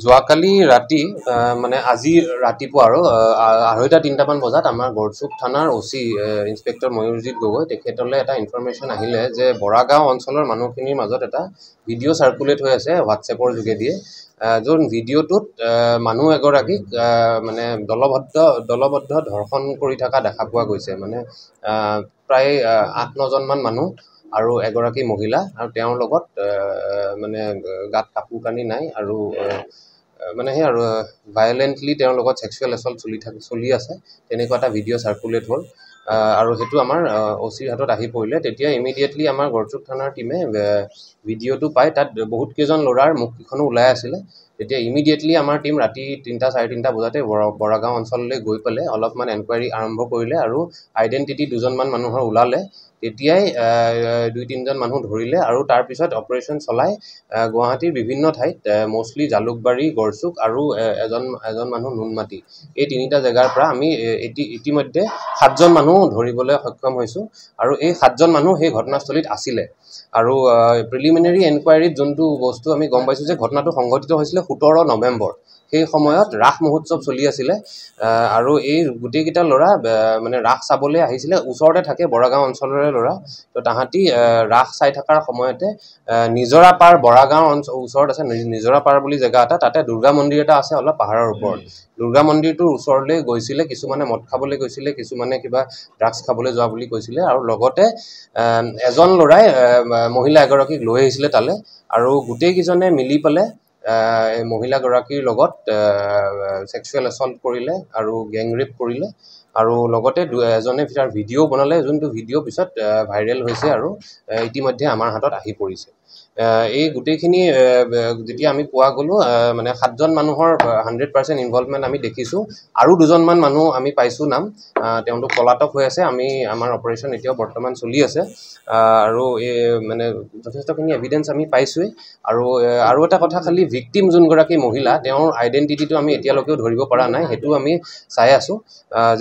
যোৱাকালি ৰাতি মানে আজি ৰাতিপুৱা আৰু 2:30-3টামান বজাত আমাৰ গড়চুক থানাৰ ওচি ইন্সপেক্টৰ ময়ূৰজিৎ গগৈ তেখেতলৈ এটা ইনফৰমেশ্যন আহিলে যে বৰাগাঁও অঞ্চলৰ মানুহখিনিৰ মাজত এটা ভিডিঅ' সাৰ্কুলেট হৈ আছে হোৱাটছএপৰ যোগেদি যোন ভিডিঅ'টোত মানুহ এগৰাকীক মানে দলবদ্ধ ধৰ্ষণ কৰি থকা দেখা পোৱা গৈছে মানে প্ৰায় 8-9জনমান মানুহ আৰু এগৰাকী মহিলা আৰু তেওঁৰ লগত মানে গাত কাপোৰ কানি নাই আৰু মানে হে আৰু ভায়োলেন্টলি তেওঁৰ লগত সেক্সুৱেল এছল্ট চলি আছে তেনেকুৱা এটা ভিডিঅ' সাৰ্কুলেট হ'ল আৰু হেতু আমাৰ ওচিৰ হাতত আহি পৰিলে তেতিয়া ইমিডিয়েটলি আমাৰ গড়চুক থানাৰ টিমে ভিডিঅ'টো পাই তাত বহুত কেইজন লৰাৰ মুখকিখনো ওলাই আছিল তেতিয়া ইমিডিয়েটলি আমাৰ টিম ৰাতি 3-3:30 বজাতে বৰাগাঁও অঞ্চললৈ গৈ পেলে অলপমান এনকুৱাৰী আৰম্ভ কৰিলে আৰু আইডেন্টিটি দুজনমান মানুহৰ ওলালে তেতিয়াই 2-3জন মানুহ ধৰিলে আৰু তাৰ পিছত অপাৰেচন চলাই গুৱাহাটীৰ বিভিন্ন ঠাইত মোস্টলি জালুকবাৰী গড়চুক আৰু এজন মানুহ নুনমাটি এই তিনিটা জায়গাৰ পৰা আমি ইতিমধ্যে 7জন মানুহ ধৰিবলৈ সক্ষম হৈছো আৰু এই 7জন মানুহ সেই ঘটনাস্থলীত আছিল আৰু প্ৰিলিমিনাৰী এনকুৱাৰীত যোনটো বস্তু আমি গম পাইছো যে ঘটনাটো সংঘটিত হৈছিল 17 নৱেম্বৰ সেই সময়ত ৰাস মহোৎসৱ চলি আছিল আৰু এই গুটি কিটা লৰা মানে ৰাস চাবলৈ আহিছিল ওচৰতে থাকে বৰাগাঁও অঞ্চলৰে লৰা তো তাহাঁতি ৰাস চাই থকাৰ সময়তে নিজৰাপাৰ বৰাগাঁও ওচৰত আছে নিজৰাপাৰ বুলি জায়গা এটা তাতে দুৰ্গা মন্দিৰ এটা আছে অলপ পাহাৰৰ ওপৰত দুৰ্গা মন্দিৰটোৰ ওচৰলৈ গৈছিল কিছুমানে মদ খাবলৈ গৈছিল কিছুমানে কিবা ড্ৰাগছ খাবলৈ যোৱা বুলি কৈছিল আৰু লগতে এজন লৰাই মহিলা এগৰাকীক লৈ আহিছিল তালে আৰু গোটেই কিজনে মিলি পেলে মহিলা গৰাকীৰ লগত সেক্সুৱেল এছল্ট কৰিলে আৰু গ্যাং ৰেপ কৰিলে আৰু লগতে এজনে ভিডিঅ' বনালে যোনটো ভিডিঅ' পিছত ভাইৰেল হৈছে আৰু ইতিমধ্যে আমাৰ হাতত আহি পৰিছে এই গুটেইখিনি যেতিয়া আমি পোৱা গলো মানে 7জন মানুহৰ 100% ইনভলভমেন্ট আমি দেখিছো আৰু দুজনমান মানুহ আমি পাইছো নাম তেওঁলোক পলাতক হৈ আছে আমি আমাৰ অপাৰেচন এতিয়াও বৰ্তমান চলি আছে আৰু মানে যথেষ্টখিনি এভিডেন্স আমি পাইছোই আৰু এটা কথা খালি ভিকটিম যোনগৰাকী মহিলা তেওঁৰ আইডেন্টিটিটো আমি এতিয়ালৈকেও ধৰিব পৰা নাই হেতু আমি চাই আছো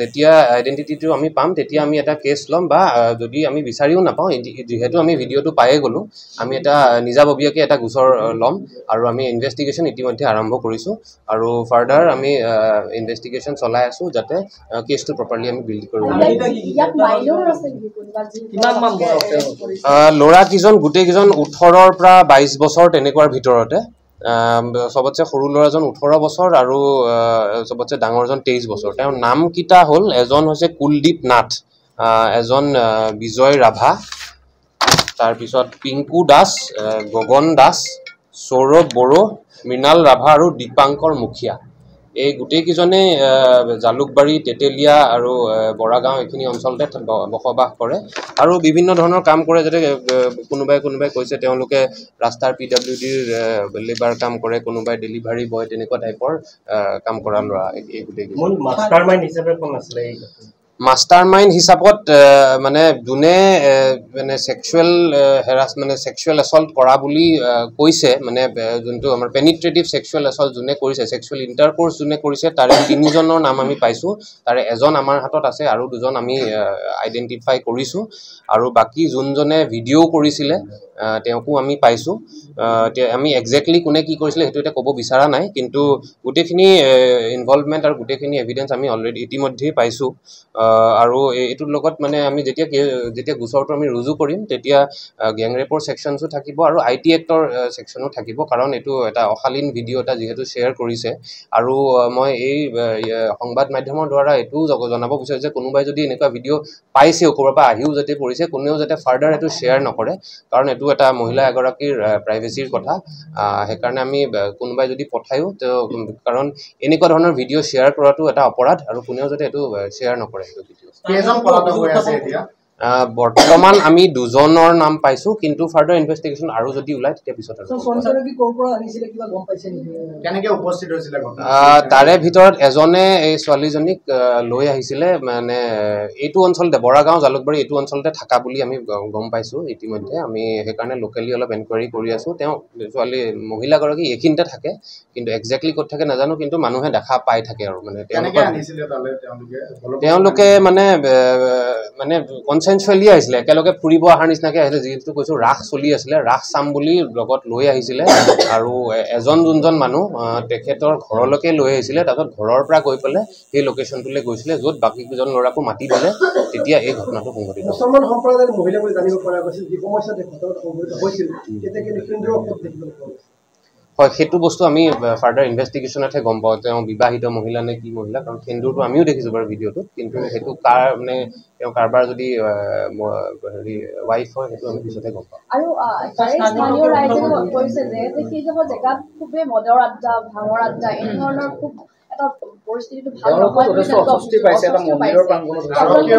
যেতিয়া আইডেন্টিটিটো আমি পাম তেতিয়া আমি এটা কেছ লম বা যদি আমি বিচাৰিও নাপাও যেহেতু আমি ভিডিঅ'টো পায়ে গলো আমি এটা নিজাববীয়াকে এটা গোচৰ লম আৰু আমি ইনভেষ্টিগেশ্যন ইতিমধ্যে আৰম্ভ কৰিছো আৰু ফাৰ্দাৰ আমি ইনভেষ্টিগেশ্যন চলাই আছো যাতে কেছটো প্ৰপাৰলি আমি বিল্ড কৰিব লৰা কিজন গোটেই কিজন 18ৰ পৰা 22 বছৰ তেনেকুৱাৰ ভিতৰতে সবতছে সৰু লৰাজন 18 বছৰ আৰু সবতছে ডাঙৰজন 23 বছৰ তেওঁৰ নাম কিটা হ'ল এজন হৈছে কুলদীপ নাথ এজন বিজয় ৰাভা তাৰ পিছত পিংকু দাস গগন দাস সৌৰভ বড়ো মৃণাল ৰাভা আৰু দীপাংকৰ মুখিয়া এই গুটেই কিজনে জালুকবাৰী তেতেলিয়া আৰু বৰাগাঁও এখিনি অঞ্চলতে বসবাস কৰে আৰু বিভিন্ন ধৰণৰ কাম কৰে যেতে কোনোবাই কৈছে তেওঁলোকে ৰাস্তাৰ পিডব্লিউডিৰ লেবাৰ কাম কৰে কোনোবাই ডেলিভাৰী বয় তেনেকুৱা টাইপৰ কাম কৰা লৰা এই গুটেই মূল মাষ্টাৰমাইণ্ড হিচাপে কোন আছিল এই মাষ্টাৰমাইণ্ড হিচাপত মানে যোনে মানে সেক্সুৱেল হেৰাসমেন্ট সেক্সুৱেল এছল্ট কৰা বুলি কৈছে মানে যোনটো আমাৰ পেনিট্ৰেটিভ সেক্সুৱেল এছল্ট যোনে কৰিছে সেক্সুৱেল ইন্টাৰকোৰ্স যোনে কৰিছে তাৰে 3জনৰ নাম আমি পাইছো তাৰে এজন আমাৰ হাতত আছে আৰু দুজন আমি আইডেন্টিফাই কৰিছো আৰু বাকি যোনজনে ভিডিঅ' কৰিছিলে তেওঁকো আমি পাইছো আমি এক্স্যাক্টলি কোনে কি কৰিছিল হেতু এটা ক'ব বিচাৰা নাই কিন্তু গুটেখিনি ইনভলভমেন্ট আৰু গুটেখিনি এভিডেন্স আমি অলৰেডি ইতিমধ্যে পাইছো আৰু এটোৰ লগত মানে আমি যেতিয়া গোচৰটো আমি ৰুজু কৰিম তেতিয়া গ্যাং ৰেপৰ সেকশনসও থাকিব আৰু আইটি এক্টৰ সেকশনো থাকিব কাৰণ এটো এটা অশালীন ভিডিঅ' এটা যেহেতু শেয়াৰ কৰিছে আৰু মই এই সংবাদ মাধ্যমৰ দ্বাৰা এটো জনাব বিচাৰিছো যে কোনোবাই যদি এনেকুৱা ভিডিঅ' পাইছে ওপৰৰ পৰা আহিও যাতে পৰিছে কোনেও যাতে ফাৰ্দাৰ এটো শেয়াৰ নকৰে কাৰণ এটো এটা মহিলা এগৰাকীৰ প্ৰাইভেচিৰ কথা হেকাৰণে আমি কোনোবাই যদি পঠায়ো কাৰণ এনেকুৱা ধৰণৰ ভিডিঅ' শেয়াৰ কৰাটো এটা অপৰাধ আৰু কোনেও যাতে এটো শেয়াৰ নকৰে কেজন পলাতক হৈ আছে এতিয়া বৰ্তমান আমি দুজনৰ নাম পাইছো কিন্তু ফাৰ্দাৰ ইনভেষ্টিগেশ্যন আৰু যদি ওলাই তেতিয়া পিছত কেনেকৈ উপস্থিত হৈছিল তাৰে ভিতৰত এজনে এই ছোৱালীজনীক লৈ আহিছিল মানে এইটো অঞ্চলতে বৰাগাঁও জালুকবাৰী এইটো অঞ্চলতে থাকা বুলি আমি গম পাইছো ইতিমধ্যে আমি হেকাৰণে লোকেলি অলপ এনকুৱাৰী কৰি আছো তেওঁ ছোৱালী মহিলা গৰাকী এখিনতে থাকে কিন্তু এক্স্যাক্টলি ক'ত থাকে নাজানো কিন্তু মানুহে দেখা পাই থাকে আৰু মানে তেওঁলোকে মানে কনসেনচুৱেলি আহিছিলে একেলগে ফুৰিব অহাৰ নিচিনাকৈ আহিছিলে যিটো কৈছোঁ ৰাস চলি আছিলে ৰাস চাম বুলি লগত লৈ আহিছিলে আৰু এজন যোনজন মানুহ তেখেতৰ ঘৰলৈকে লৈ আহিছিলে তাৰপিছত ঘৰৰ পৰা গৈ পেলাই সেই লোকেশ্যনটোলৈ গৈছিলে য'ত বাকী কেইজন ল'ৰাকো মাতি দিলে তেতিয়া এই ঘটনাটো সংঘটিত মুছলমান সম্প্ৰদায়ৰ মহিলাবোৰ জানিব পৰা গৈছিল যি সমস্যা ঘটনাটো সংঘটিত হৈছিল তেতিয়া হয় সেইটো বস্তু আমি ফাৰ্ডাৰ ইনভেষ্টিগেশ্যনতহে গম পাওঁ তেওঁ বিবাহিত মহিলা নে কি মহিলা কাৰণ সেন্দুৰটো আমিও দেখিছোঁ বাৰু ভিডিঅ'টোত কিন্তু সেইটো কাৰ মানে তেওঁ কাৰোবাৰ যদি হেৰি ৱাইফ হয় সেইটো আমি পিছতহে গম পাওঁ আৰু স্থানীয় ৰাইজে কৈছে যে সেই জেগাত খুবেই মদৰ আড্ডা ভাঙৰ আড্ডা এই ধৰণৰ খুব এটা পৰিস্থিতিটো ভাল নহয় অস্বস্তি পাইছে এটা মন্দিৰৰ প্ৰাংগণত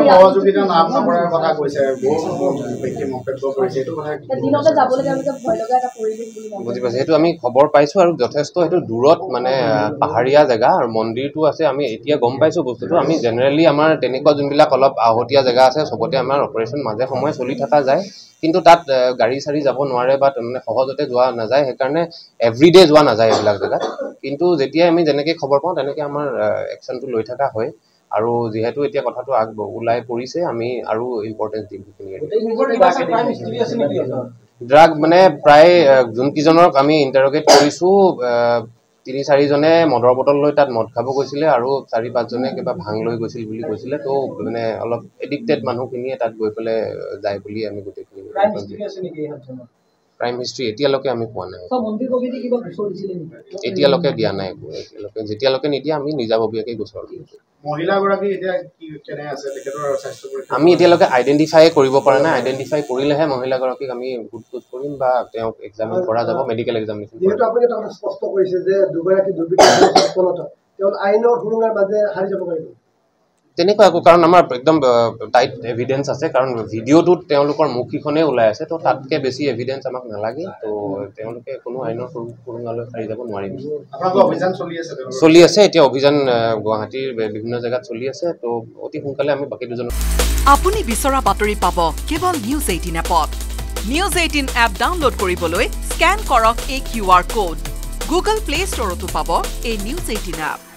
সহযোগিতা নাম নকৰাৰ কথা কৈছে বহু ব্যক্তি মন্তব্য কৰিছে এইটো কথা দিনতে যাবলৈ তেওঁলোকে ভয় লগা এটা পৰিৱেশ বুলি বুজি পাইছে সেইটো আমি খবৰ পাইছোঁ আৰু যথেষ্ট সেইটো দূৰত মানে পাহাৰীয়া জেগা আৰু মন্দিৰটো আছে আমি এতিয়া গম পাইছোঁ বস্তুটো আমি জেনেৰেলি আমাৰ তেনেকুৱা যোনবিলাক অলপ আহতীয়া জেগা আছে চবতে আমাৰ অপাৰেশ্যন মাজে সময়ে চলি থকা যায় কিন্তু তাত গাড়ী চাৰি যাব নোৱাৰে বা মানে সহজতে যোৱা নাযায় সেইকাৰণে এভৰিডে যোৱা নাযায় এইবিলাক জেগাত কিন্তু যেতিয়া আমি যেনেকৈ খবৰ পাওঁ তেনেকৈ আমাৰ একশ্যনটো লৈ থকা হয় আৰু যিহেতু এতিয়া কথাটো ওলাই পৰিছে আমি আৰু ইম্পৰ্টেঞ্চ দিম ড্ৰাগ মানে প্ৰায় যোনকেইজনক আমি ইণ্টাৰগেট কৰিছোঁ ৩-৪জনে মদৰ বটল লৈ তাত মদ খাব গৈছিলে আৰু ৪-৫জনে কিবা ভাং লৈ গৈছিল বুলি কৈছিলে তো মানে অলপ এডিক্টেড মানুহখিনিয়ে তাত গৈ পেলাই যায় বুলি আমি গোটেইখিনি ক্ৰাইম হিষ্ট্ৰী এতিয়ালৈকে আমি পোৱা নাই এতিয়ালৈকে দিয়া নাই একো এতিয়ালৈকে যেতিয়ালৈকে নিদিয়ে আমি নিজাববীয়াকৈ গোচৰ দিছোঁ আমি এতিয়ালৈকে আইডেণ্টিফাই কৰিব পৰা নাই আইডেণ্টিফাই কৰিলেহে মহিলাগৰাকীক আমি সোধ কৰিম বা তেওঁক এক্সামিন কৰা যাব মেডিকেল এক্সামিনেশ্যন যিহেতু আপুনি এটা কথা স্পষ্ট কৰিছে যে দুগৰাকী দুৰ্বৃত্ত তেওঁ আইনৰ সুৰুঙাৰ মাজে হাৰি যাব পাৰিব তেনেকুৱা একো কাৰণ আমাৰ একদম টাইট এভিডেঞ্চ আছে কাৰণ ভিডিঅ'টোত তেওঁলোকৰ মুখকেইখনেই ওলাই আছে তো তাতকৈ বেছি এভিডেঞ্চ আমাক নালাগে তো তেওঁলোকে কোনো আইনৰ সুৰুঙালৈ হাৰি যাব নোৱাৰিব চলি আছে এতিয়া অভিযান গুৱাহাটীৰ বিভিন্ন জেগাত চলি আছে তো অতি সোনকালে আমি বাকী দুজন আপুনি বিচৰা বাতৰি পাব কেৱল নিউজ 18 এপত নিউজ 18 এপ ডাউনলোড কৰিবলৈ স্ক্যান কৰক এই QR কোড গুগল প্লে ষ্টৰতো পাব এই নিউজ 18 এপ